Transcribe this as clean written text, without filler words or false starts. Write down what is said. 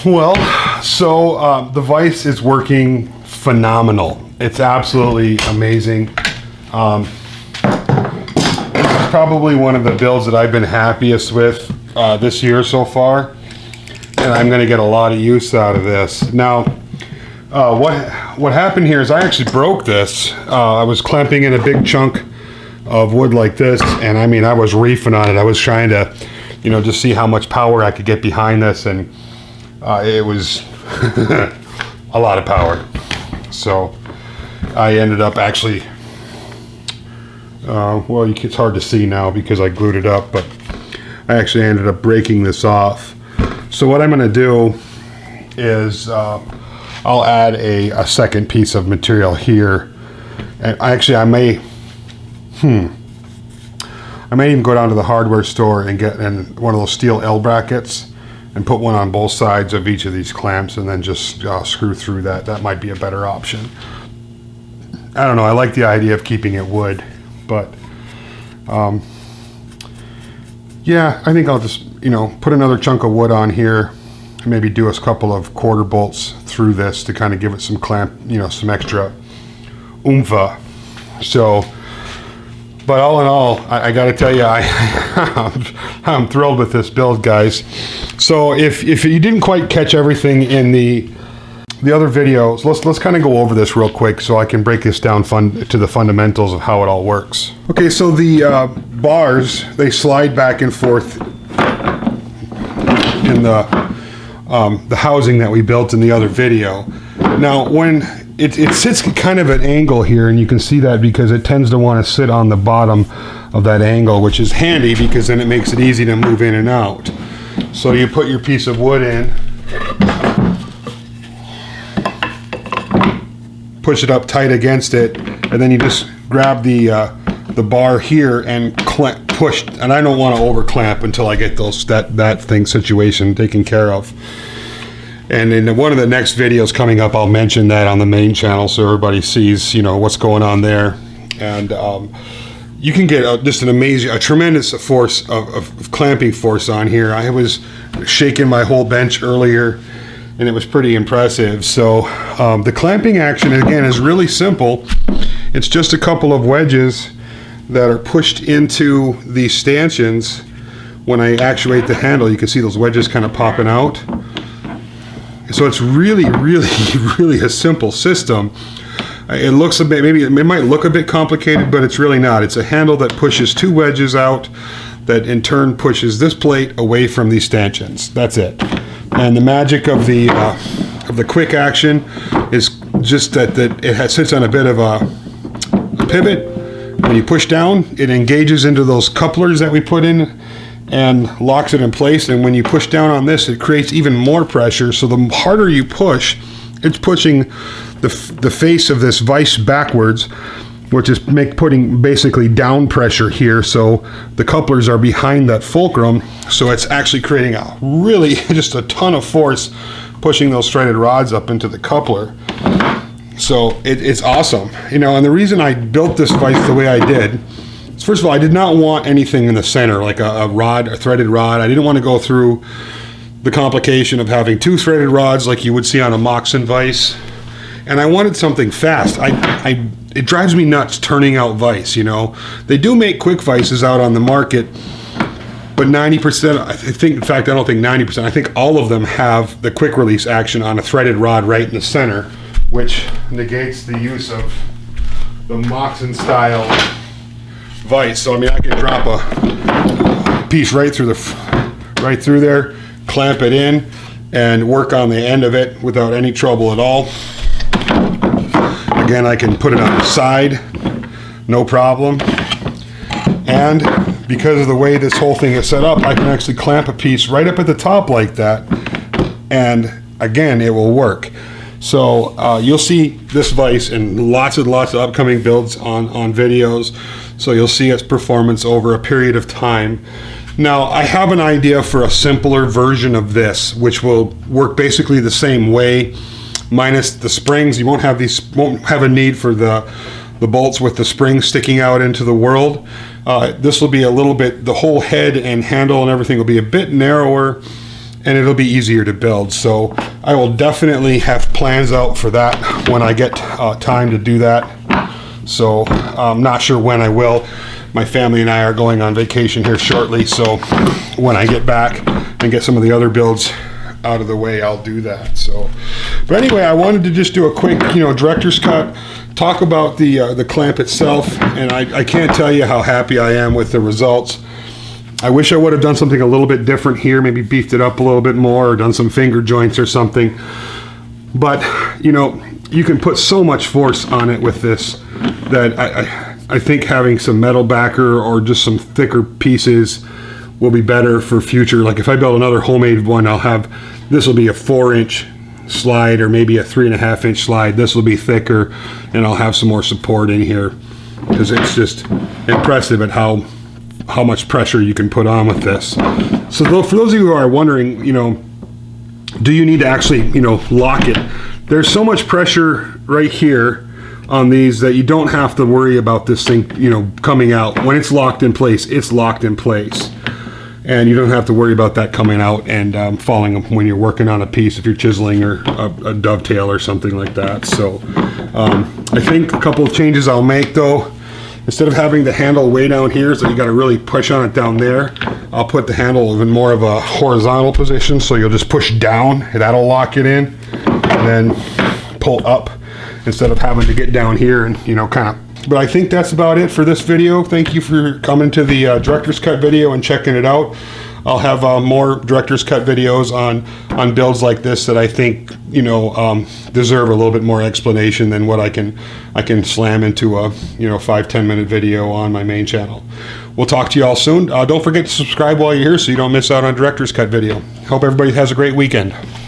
Well, so the Vise is working phenomenal. It's absolutely amazing. This is probably one of the builds that I've been happiest with this year so far, and I'm going to get a lot of use out of this. Now, what happened here is I actually broke this. I was clamping in a big chunk of wood like this, and I mean, I was reefing on it. I was trying to, just see how much power I could get behind this, and it was a lot of power. So I ended up actually, well, it's hard to see now because I glued it up, but I actually ended up breaking this off. So what I'm going to do is I'll add a second piece of material here, and I may even go down to the hardware store and get one of those steel L brackets and put one on both sides of each of these clamps, and then just screw through that. That might be a better option. I don't know, I like the idea of keeping it wood, but yeah, I think I'll just put another chunk of wood on here, maybe do a couple of quarter bolts through this to kind of give it some clamp, some extra oomph. So, but all in all, I got to tell you, I'm thrilled with this build, guys. So if you didn't quite catch everything in the other videos, let's kind of go over this real quick so I can break this down to the fundamentals of how it all works. Okay, so the bars, they slide back and forth in the housing that we built in the other video. Now, when it sits kind of at an angle here, and you can see that because it tends to want to sit on the bottom of that angle, which is handy because then it makes it easy to move in and out. So you put your piece of wood in, push it up tight against it, and then you just grab the bar here and push. And I don't want to over clamp until I get that situation taken care of. And in one of the next videos coming up, I'll mention that on the main channel so everybody sees, what's going on there. And you can get just a tremendous force of clamping force on here. I was shaking my whole bench earlier, and it was pretty impressive. So the clamping action, again, is really simple. It's just a couple of wedges that are pushed into the stanchions. When I actuate the handle, you can see those wedges kind of popping out. So it's really, really, really a simple system. It looks a bit, maybe it might look a bit complicated, but it's really not. It's a handle that pushes two wedges out that in turn pushes this plate away from these stanchions. That's it. And the magic of the quick action is just that it sits on a bit of a pivot. When you push down, it engages into those couplers that we put in and locks it in place. And when you push down on this, it creates even more pressure. So the harder you push, it's pushing the face of this vise backwards, which is putting basically down pressure here. So the couplers are behind that fulcrum. So it's actually creating a really just a ton of force pushing those threaded rods up into the coupler. So it's awesome. And the reason I built this vise the way I did, first of all, I did not want anything in the center, like a threaded rod. I didn't want to go through the complication of having two threaded rods like you would see on a Moxon vise. And I wanted something fast. It drives me nuts turning out vise, They do make quick vices out on the market, but 90%, I think, in fact, I don't think 90%, I think all of them have the quick release action on a threaded rod right in the center, which negates the use of the Moxon style vise. So I mean, I can drop a piece right through there, clamp it in, and work on the end of it without any trouble at all. Again, I can put it on the side, no problem. And because of the way this whole thing is set up, I can actually clamp a piece right up at the top like that, and again, it will work. So you'll see this vise in lots and lots of upcoming builds on videos. So you'll see its performance over a period of time. Now, I have an idea for a simpler version of this, which will work basically the same way, minus the springs. You won't have a need for the bolts with the springs sticking out into the world. This will be a little bit, the whole head and handle and everything will be a bit narrower, and it'll be easier to build. So I will definitely have plans out for that when I get time to do that. So I'm not sure when I will. My family and I are going on vacation here shortly, so when I get back and get some of the other builds out of the way, I'll do that. So, but anyway, I wanted to just do a quick, director's cut, talk about the clamp itself, and I can't tell you how happy I am with the results. I wish I would have done something a little bit different here, maybe beefed it up a little bit more, or done some finger joints or something. But you can put so much force on it with this that I think having some metal backer or just some thicker pieces will be better for future. Like if I build another homemade one, this will be a 4-inch slide or maybe a 3.5-inch slide. This will be thicker, and I'll have some more support in here, because it's just impressive at how much pressure you can put on with this. So for those of you who are wondering, do you need to actually, lock it? There's so much pressure right here on these that you don't have to worry about this thing, coming out. When it's locked in place, it's locked in place. And you don't have to worry about that coming out and falling when you're working on a piece, if you're chiseling or a dovetail or something like that. So I think a couple of changes I'll make though. Instead of having the handle way down here, so you got to really push on it down there, I'll put the handle in more of a horizontal position, so you'll just push down, and that'll lock it in, and then pull up instead of having to get down here and kind of. But I think that's about it for this video. Thank you for coming to the director's cut video and checking it out. I'll have more director's cut videos on builds like this that I think deserve a little bit more explanation than what I can slam into a 5-10 minute video on my main channel. We'll talk to you all soon. Don't forget to subscribe while you're here so you don't miss out on director's cut video. Hope everybody has a great weekend.